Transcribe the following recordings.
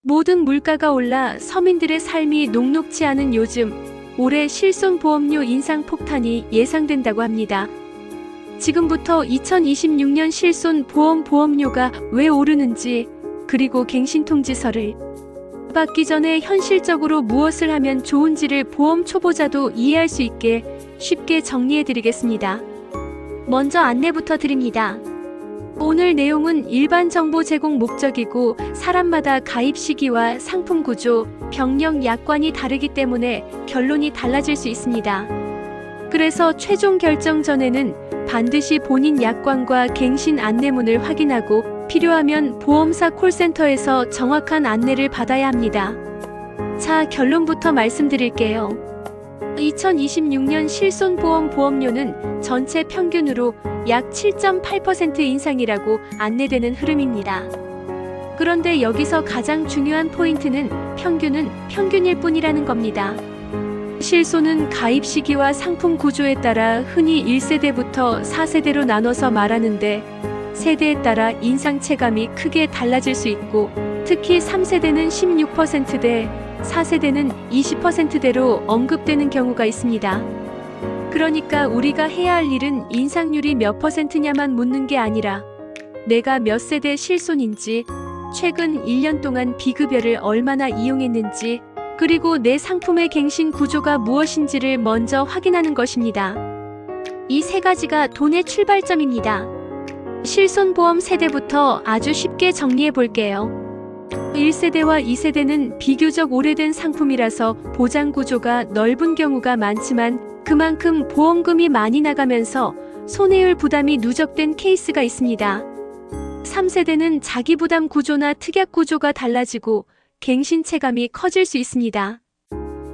모든 물가가 올라 서민들의 삶이 녹록지 않은 요즘, 올해 실손보험료 인상 폭탄이 예상된다고 합니다. 지금부터 2026년 실손보험료가 왜 오르는지, 그리고 갱신통지서를 받기 전에 현실적으로 무엇을 하면 좋은지를 보험 초보자도 이해할 수 있게 쉽게 정리해드리겠습니다. 먼저 안내부터 드립니다. 오늘 내용은 일반 정보 제공 목적이고 사람마다 가입 시기와 상품 구조, 병력 약관이 다르기 때문에 결론이 달라질 수 있습니다. 그래서 최종 결정 전에는 반드시 본인 약관과 갱신 안내문을 확인하고 필요하면 보험사 콜센터에서 정확한 안내를 받아야 합니다. 자, 결론부터 말씀드릴게요. 2026년 실손보험료는 전체 평균으로 약 7.8% 인상이라고 안내되는 흐름입니다. 그런데 여기서 가장 중요한 포인트는 평균일 뿐이라는 겁니다. 실손은 가입 시기와 상품 구조에 따라 흔히 1세대부터 4세대로 나눠서 말하는데 세대에 따라 인상 체감이 크게 달라질 수 있고 특히 3세대는 16%대, 4세대는 20%대로 언급되는 경우가 있습니다. 그러니까 우리가 해야 할 일은 인상률이 몇 %냐만 묻는 게 아니라 내가 몇 세대 실손인지, 최근 1년 동안 비급여를 얼마나 이용했는지, 그리고 내 상품의 갱신 구조가 무엇인지를 먼저 확인하는 것입니다. 이 세 가지가 돈의 출발점입니다. 실손보험 세대부터 아주 쉽게 정리해 볼게요. 1세대와 2세대는 비교적 오래된 상품이라서 보장 구조가 넓은 경우가 많지만 그만큼 보험금이 많이 나가면서 손해율 부담이 누적된 케이스가 있습니다. 3세대는 자기 부담 구조나 특약 구조가 달라지고 갱신 체감이 커질 수 있습니다.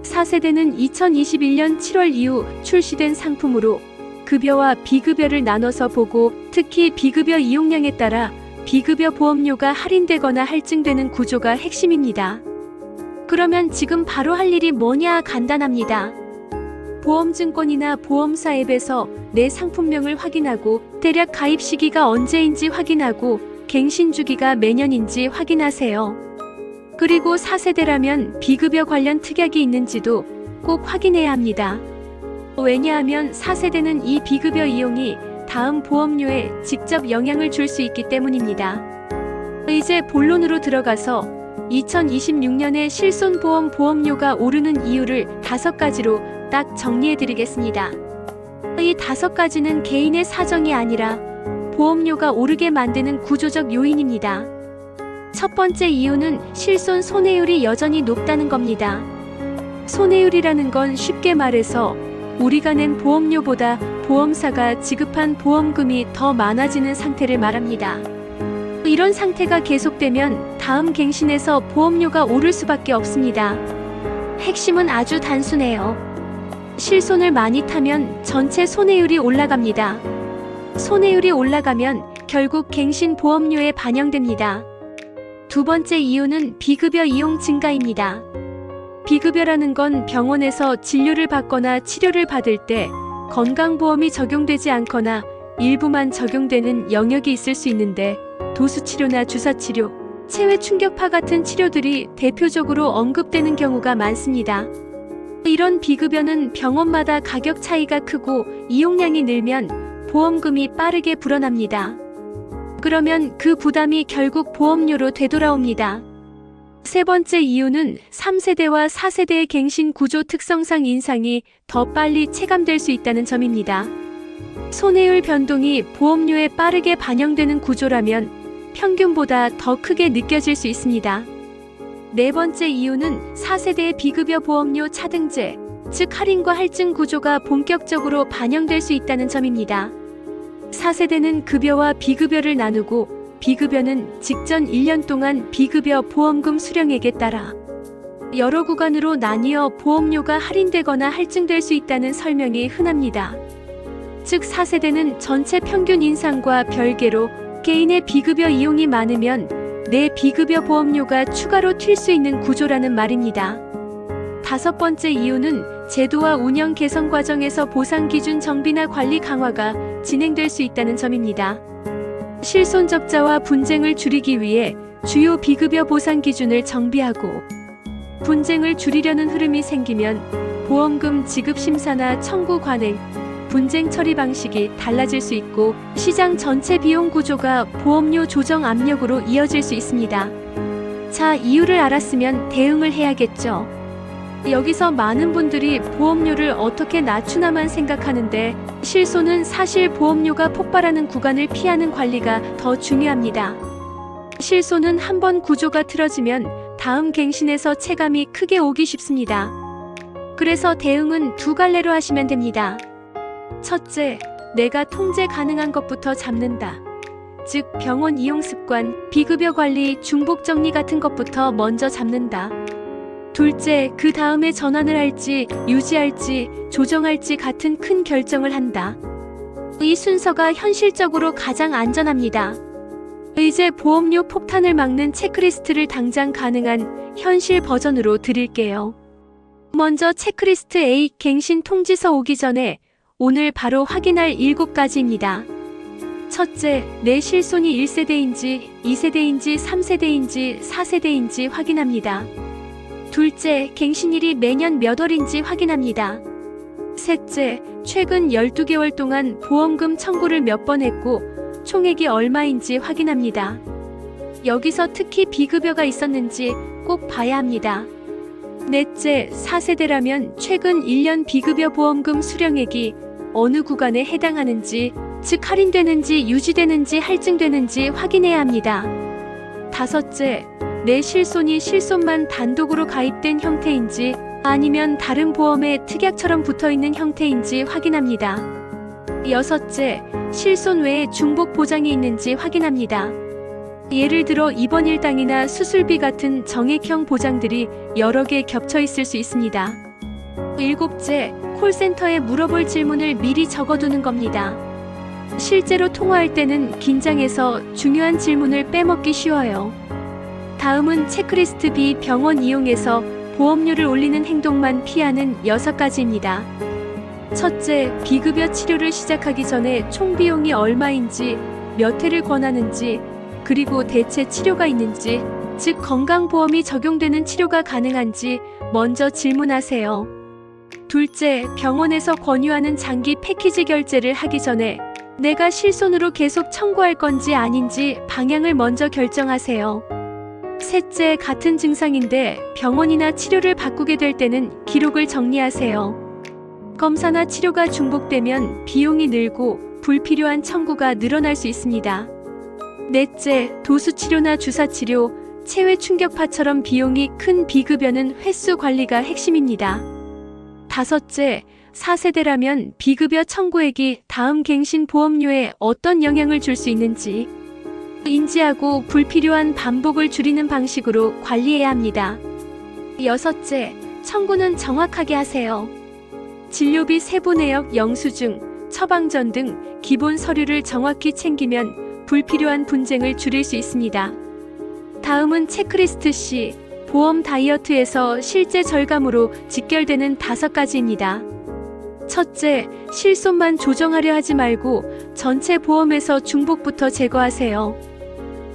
4세대는 2021년 7월 이후 출시된 상품으로 급여와 비급여를 나눠서 보고 특히 비급여 이용량에 따라 비급여 보험료가 할인되거나 할증되는 구조가 핵심입니다. 그러면 지금 바로 할 일이 뭐냐? 간단합니다. 보험증권이나 보험사 앱에서 내 상품명을 확인하고 대략 가입 시기가 언제인지 확인하고 갱신 주기가 매년인지 확인하세요. 그리고 4세대라면 비급여 관련 특약이 있는지도 꼭 확인해야 합니다. 왜냐하면 4세대는 이 비급여 이용이 다음 보험료에 직접 영향을 줄 수 있기 때문입니다. 이제 본론으로 들어가서 2026년에 실손보험료가 오르는 이유를 5가지로 딱 정리해드리겠습니다. 이 5가지는 개인의 사정이 아니라 보험료가 오르게 만드는 구조적 요인입니다. 첫 번째 이유는 실손 손해율이 여전히 높다는 겁니다. 손해율이라는 건 쉽게 말해서 우리가 낸 보험료보다 보험사가 지급한 보험금이 더 많아지는 상태를 말합니다. 이런 상태가 계속되면 다음 갱신에서 보험료가 오를 수밖에 없습니다. 핵심은 아주 단순해요. 실손을 많이 타면 전체 손해율이 올라갑니다. 손해율이 올라가면 결국 갱신 보험료에 반영됩니다. 두 번째 이유는 비급여 이용 증가입니다. 비급여라는 건 병원에서 진료를 받거나 치료를 받을 때 건강보험이 적용되지 않거나 일부만 적용되는 영역이 있을 수 있는데 도수치료나 주사치료, 체외충격파 같은 치료들이 대표적으로 언급되는 경우가 많습니다. 이런 비급여는 병원마다 가격 차이가 크고 이용량이 늘면 보험금이 빠르게 불어납니다. 그러면 그 부담이 결국 보험료로 되돌아옵니다. 세 번째 이유는 3세대와 4세대의 갱신 구조 특성상 인상이 더 빨리 체감될 수 있다는 점입니다. 손해율 변동이 보험료에 빠르게 반영되는 구조라면 평균보다 더 크게 느껴질 수 있습니다. 네 번째 이유는 4세대의 비급여 보험료 차등제, 즉 할인과 할증 구조가 본격적으로 반영될 수 있다는 점입니다. 4세대는 급여와 비급여를 나누고 비급여는 직전 1년 동안 비급여 보험금 수령액에 따라 여러 구간으로 나뉘어 보험료가 할인되거나 할증될 수 있다는 설명이 흔합니다. 즉 4세대는 전체 평균 인상과 별개로 개인의 비급여 이용이 많으면 내 비급여 보험료가 추가로 튈 수 있는 구조라는 말입니다. 다섯 번째 이유는 제도와 운영 개선 과정에서 보상 기준 정비나 관리 강화가 진행될 수 있다는 점입니다. 실손 적자와 분쟁을 줄이기 위해 주요 비급여 보상 기준을 정비하고 분쟁을 줄이려는 흐름이 생기면 보험금 지급 심사나 청구 관행, 분쟁 처리 방식이 달라질 수 있고 시장 전체 비용 구조가 보험료 조정 압력으로 이어질 수 있습니다. 자, 이유를 알았으면 대응을 해야겠죠. 여기서 많은 분들이 보험료를 어떻게 낮추나만 생각하는데 실손은 사실 보험료가 폭발하는 구간을 피하는 관리가 더 중요합니다. 실손은 한번 구조가 틀어지면 다음 갱신에서 체감이 크게 오기 쉽습니다. 그래서 대응은 두 갈래로 하시면 됩니다. 첫째, 내가 통제 가능한 것부터 잡는다. 즉, 병원 이용 습관, 비급여 관리, 중복 정리 같은 것부터 먼저 잡는다. 둘째, 그 다음에 전환을 할지, 유지할지, 조정할지 같은 큰 결정을 한다. 이 순서가 현실적으로 가장 안전합니다. 이제 보험료 폭탄을 막는 체크리스트를 당장 가능한 현실 버전으로 드릴게요. 먼저 체크리스트 A, 갱신 통지서 오기 전에 오늘 바로 확인할 7가지입니다. 첫째, 내 실손이 1세대인지, 2세대인지, 3세대인지, 4세대인지 확인합니다. 둘째, 갱신일이 매년 몇 월인지 확인합니다. 셋째, 최근 12개월 동안 보험금 청구를 몇 번 했고 총액이 얼마인지 확인합니다. 여기서 특히 비급여가 있었는지 꼭 봐야 합니다. 넷째, 4세대라면 최근 1년 비급여 보험금 수령액이 어느 구간에 해당하는지, 즉 할인되는지 유지되는지 할증되는지 확인해야 합니다. 다섯째, 내 실손이 실손만 단독으로 가입된 형태인지 아니면 다른 보험에 특약처럼 붙어있는 형태인지 확인합니다. 여섯째, 실손 외에 중복 보장이 있는지 확인합니다. 예를 들어 입원 일당이나 수술비 같은 정액형 보장들이 여러 개 겹쳐 있을 수 있습니다. 일곱째, 콜센터에 물어볼 질문을 미리 적어두는 겁니다. 실제로 통화할 때는 긴장해서 중요한 질문을 빼먹기 쉬워요. 다음은 체크리스트 B, 병원 이용해서 보험료를 올리는 행동만 피하는 6가지입니다. 첫째, 비급여 치료를 시작하기 전에 총 비용이 얼마인지, 몇 회를 권하는지, 그리고 대체 치료가 있는지, 즉 건강보험이 적용되는 치료가 가능한지 먼저 질문하세요. 둘째, 병원에서 권유하는 장기 패키지 결제를 하기 전에 내가 실손으로 계속 청구할 건지 아닌지 방향을 먼저 결정하세요. 셋째, 같은 증상인데 병원이나 치료를 바꾸게 될 때는 기록을 정리하세요. 검사나 치료가 중복되면 비용이 늘고 불필요한 청구가 늘어날 수 있습니다. 넷째, 도수치료나 주사치료, 체외 충격파처럼 비용이 큰 비급여는 횟수 관리가 핵심입니다. 다섯째, 4세대라면 비급여 청구액이 다음 갱신 보험료에 어떤 영향을 줄 수 있는지 인지하고 불필요한 반복을 줄이는 방식으로 관리해야 합니다. 여섯째, 청구는 정확하게 하세요. 진료비 세부 내역, 영수증, 처방전 등 기본 서류를 정확히 챙기면 불필요한 분쟁을 줄일 수 있습니다. 다음은 체크리스트 C, 보험 다이어트에서 실제 절감으로 직결되는 5가지입니다. 첫째, 실손만 조정하려 하지 말고 전체 보험에서 중복부터 제거하세요.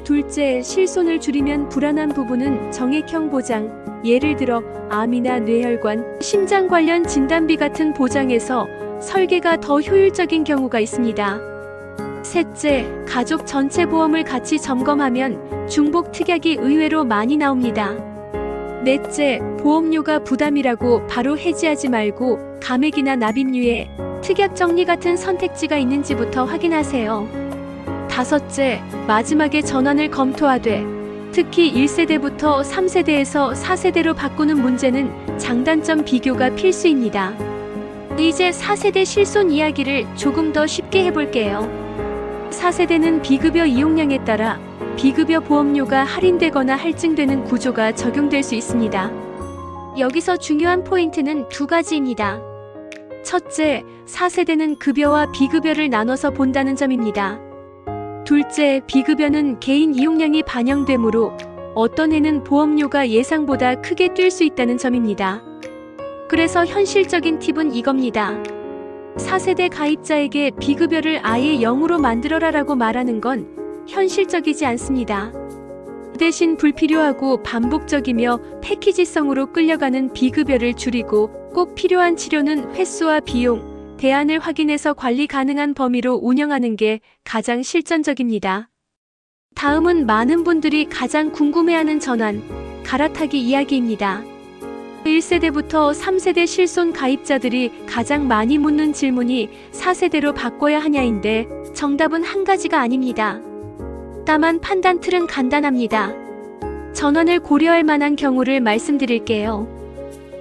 둘째, 실손을 줄이면 불안한 부분은 정액형 보장, 예를 들어 암이나 뇌혈관, 심장 관련 진단비 같은 보장에서 설계가 더 효율적인 경우가 있습니다. 셋째, 가족 전체 보험을 같이 점검하면 중복 특약이 의외로 많이 나옵니다. 넷째, 보험료가 부담이라고 바로 해지하지 말고 감액이나 납입류에 특약 정리 같은 선택지가 있는지부터 확인하세요. 다섯째, 마지막에 전환을 검토하되 특히 1세대부터 3세대에서 4세대로 바꾸는 문제는 장단점 비교가 필수입니다. 이제 4세대 실손 이야기를 조금 더 쉽게 해볼게요. 4세대는 비급여 이용량에 따라 비급여 보험료가 할인되거나 할증되는 구조가 적용될 수 있습니다. 여기서 중요한 포인트는 2가지입니다. 첫째, 4세대는 급여와 비급여를 나눠서 본다는 점입니다. 둘째, 비급여는 개인 이용량이 반영되므로 어떤 해는 보험료가 예상보다 크게 뛸 수 있다는 점입니다. 그래서 현실적인 팁은 이겁니다. 4세대 가입자에게 비급여를 아예 0으로 만들어라라고 말하는 건 현실적이지 않습니다. 대신 불필요하고 반복적이며 패키지성으로 끌려가는 비급여를 줄이고 꼭 필요한 치료는 횟수와 비용, 대안을 확인해서 관리 가능한 범위로 운영하는 게 가장 실전적입니다. 다음은 많은 분들이 가장 궁금해하는 전환, 갈아타기 이야기입니다. 1세대부터 3세대 실손 가입자들이 가장 많이 묻는 질문이 4세대로 바꿔야 하냐인데 정답은 한 가지가 아닙니다. 다만 판단 틀은 간단합니다. 전환을 고려할 만한 경우를 말씀드릴게요.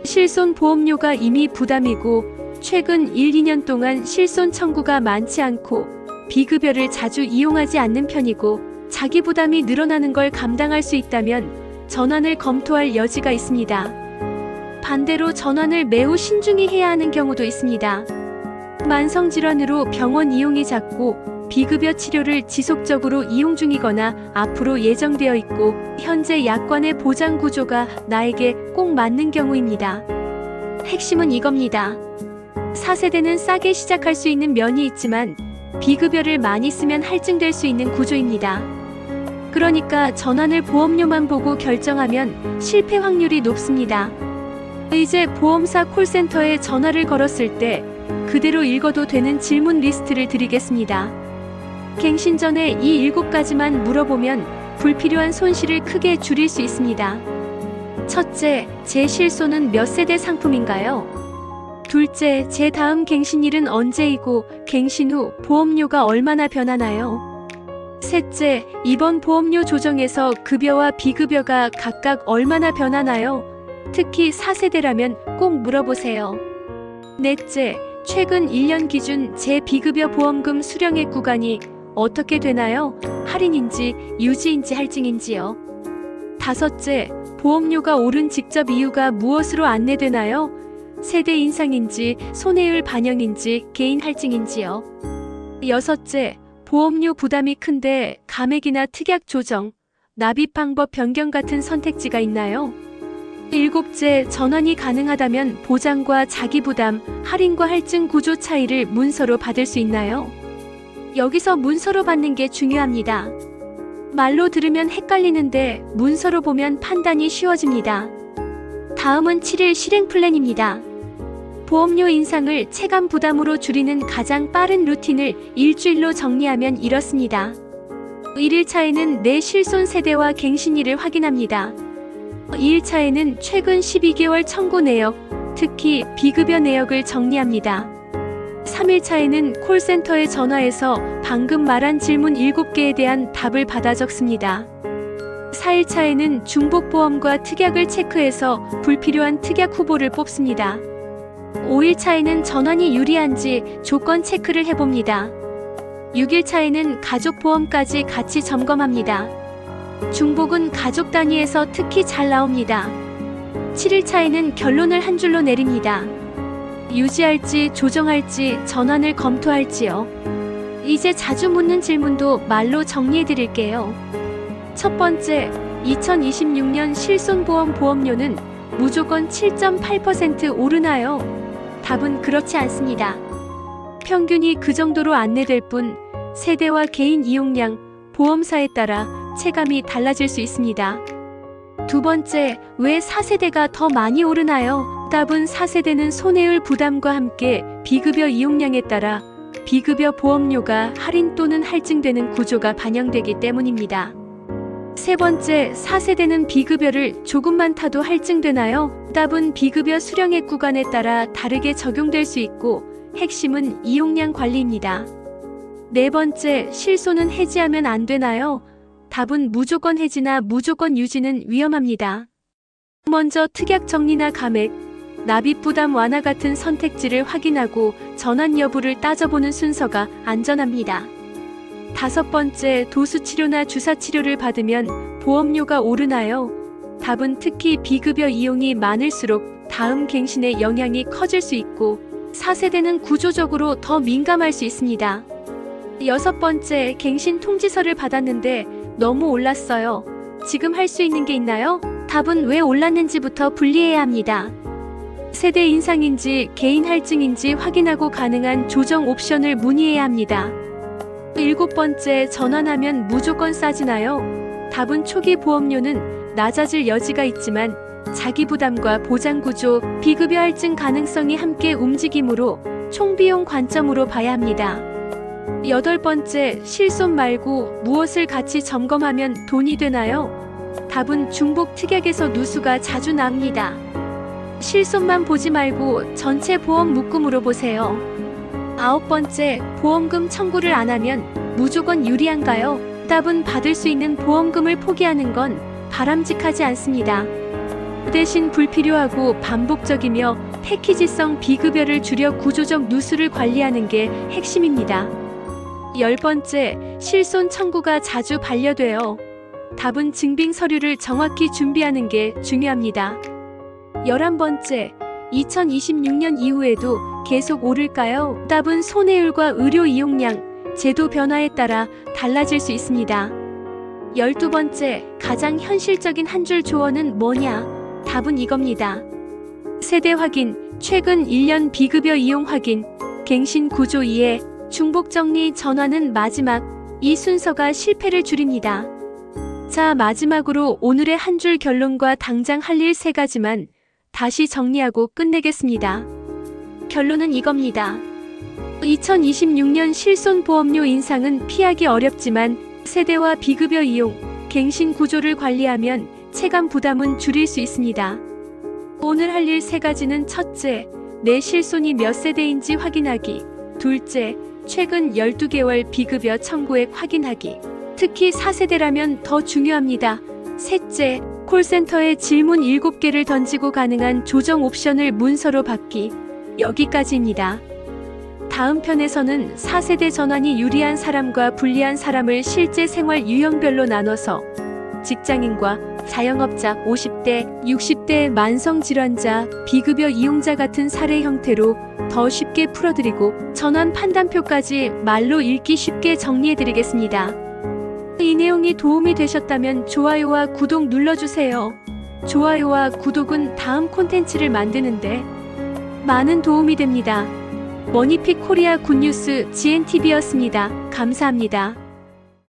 실손 보험료가 이미 부담이고 최근 1, 2년 동안 실손 청구가 많지 않고 비급여를 자주 이용하지 않는 편이고 자기 부담이 늘어나는 걸 감당할 수 있다면 전환을 검토할 여지가 있습니다. 반대로 전환을 매우 신중히 해야 하는 경우도 있습니다. 만성질환으로 병원 이용이 잦고 비급여 치료를 지속적으로 이용 중이거나 앞으로 예정되어 있고 현재 약관의 보장 구조가 나에게 꼭 맞는 경우입니다. 핵심은 이겁니다. 4세대는 싸게 시작할 수 있는 면이 있지만 비급여를 많이 쓰면 할증될 수 있는 구조입니다. 그러니까 전환을 보험료만 보고 결정하면 실패 확률이 높습니다. 이제 보험사 콜센터에 전화를 걸었을 때 그대로 읽어도 되는 질문 리스트를 드리겠습니다. 갱신 전에 이 7가지만 물어보면 불필요한 손실을 크게 줄일 수 있습니다. 첫째, 제 실손은 몇 세대 상품인가요? 둘째, 제 다음 갱신일은 언제이고 갱신 후 보험료가 얼마나 변하나요? 셋째, 이번 보험료 조정에서 급여와 비급여가 각각 얼마나 변하나요? 특히 4세대라면 꼭 물어보세요. 넷째, 최근 1년 기준 제 비급여 보험금 수령액 구간이 어떻게 되나요? 할인인지 유지인지 할증인지요? 다섯째, 보험료가 오른 직접 이유가 무엇으로 안내되나요? 세대 인상인지 손해율 반영인지 개인 할증인지요? 여섯째, 보험료 부담이 큰데 감액이나 특약 조정, 납입 방법 변경 같은 선택지가 있나요? 일곱째, 전환이 가능하다면 보장과 자기부담, 할인과 할증 구조 차이를 문서로 받을 수 있나요? 여기서 문서로 받는 게 중요합니다. 말로 들으면 헷갈리는데 문서로 보면 판단이 쉬워집니다. 다음은 7일 실행 플랜입니다. 보험료 인상을 체감 부담으로 줄이는 가장 빠른 루틴을 일주일로 정리하면 이렇습니다. 1일차에는 내 실손 세대와 갱신일을 확인합니다. 2일차에는 최근 12개월 청구 내역, 특히 비급여 내역을 정리합니다. 3일차에는 콜센터에 전화해서 방금 말한 질문 7개에 대한 답을 받아 적습니다. 4일차에는 중복보험과 특약을 체크해서 불필요한 특약 후보를 뽑습니다. 5일차에는 전환이 유리한지 조건 체크를 해봅니다. 6일차에는 가족보험까지 같이 점검합니다. 중복은 가족 단위에서 특히 잘 나옵니다. 7일차에는 결론을 한 줄로 내립니다. 유지할지 조정할지 전환을 검토할지요. 이제 자주 묻는 질문도 말로 정리해 드릴게요. 첫 번째, 2026년 실손보험 보험료는 무조건 7.8% 오르나요? 답은 그렇지 않습니다. 평균이 그 정도로 안내될 뿐 세대와 개인 이용량, 보험사에 따라 체감이 달라질 수 있습니다. 두 번째, 왜 4세대가 더 많이 오르나요? 답은 4세대는 손해율 부담과 함께 비급여 이용량에 따라 비급여 보험료가 할인 또는 할증되는 구조가 반영되기 때문입니다. 세 번째, 4세대는 비급여를 조금만 타도 할증되나요? 답은 비급여 수령액 구간에 따라 다르게 적용될 수 있고 핵심은 이용량 관리입니다. 네 번째, 실손은 해지하면 안 되나요? 답은 무조건 해지나 무조건 유지는 위험합니다. 먼저 특약 정리나 감액, 납입 부담 완화 같은 선택지를 확인하고 전환 여부를 따져보는 순서가 안전합니다. 다섯 번째, 도수치료나 주사치료를 받으면 보험료가 오르나요? 답은 특히 비급여 이용이 많을수록 다음 갱신의 영향이 커질 수 있고 4세대는 구조적으로 더 민감할 수 있습니다. 여섯 번째, 갱신 통지서를 받았는데 너무 올랐어요. 지금 할 수 있는 게 있나요? 답은 왜 올랐는지부터 분리해야 합니다. 세대 인상인지 개인 할증인지 확인하고 가능한 조정 옵션을 문의해야 합니다. 일곱 번째, 전환하면 무조건 싸지나요? 답은 초기 보험료는 낮아질 여지가 있지만 자기 부담과 보장 구조, 비급여 할증 가능성이 함께 움직이므로 총비용 관점으로 봐야 합니다. 8번째, 실손 말고 무엇을 같이 점검하면 돈이 되나요? 답은 중복 특약에서 누수가 자주 나옵니다. 실손만 보지 말고 전체 보험 묶음으로 보세요. 9번째, 보험금 청구를 안 하면 무조건 유리한가요? 답은 받을 수 있는 보험금을 포기하는 건 바람직하지 않습니다. 대신 불필요하고 반복적이며 패키지성 비급여를 줄여 구조적 누수를 관리하는 게 핵심입니다. 10번째, 실손 청구가 자주 반려돼요. 답은 증빙 서류를 정확히 준비하는 게 중요합니다. 11번째, 2026년 이후에도 계속 오를까요? 답은 손해율과 의료 이용량, 제도 변화에 따라 달라질 수 있습니다. 12번째, 가장 현실적인 한 줄 조언은 뭐냐? 답은 이겁니다. 세대 확인, 최근 1년 비급여 이용 확인, 갱신 구조 이해, 중복 정리 전환은 마지막, 이 순서가 실패를 줄입니다. 자, 마지막으로 오늘의 한 줄 결론과 당장 할 일 3가지만 다시 정리하고 끝내겠습니다. 결론은 이겁니다. 2026년 실손보험료 인상은 피하기 어렵지만 세대와 비급여 이용, 갱신 구조를 관리하면 체감 부담은 줄일 수 있습니다. 오늘 할 일 3가지는 첫째, 내 실손이 몇 세대인지 확인하기. 둘째, 최근 12개월 비급여 청구액 확인하기. 특히 4세대라면 더 중요합니다. 셋째, 콜센터에 질문 7개를 던지고 가능한 조정 옵션을 문서로 받기. 여기까지입니다. 다음 편에서는 4세대 전환이 유리한 사람과 불리한 사람을 실제 생활 유형별로 나눠서 직장인과 자영업자, 50대, 60대 만성질환자, 비급여 이용자 같은 사례 형태로 더 쉽게 풀어드리고 전환 판단표까지 말로 읽기 쉽게 정리해드리겠습니다. 이 내용이 도움이 되셨다면 좋아요와 구독 눌러주세요. 좋아요와 구독은 다음 콘텐츠를 만드는데 많은 도움이 됩니다. 머니픽 코리아 굿뉴스 GNTV였습니다. 감사합니다.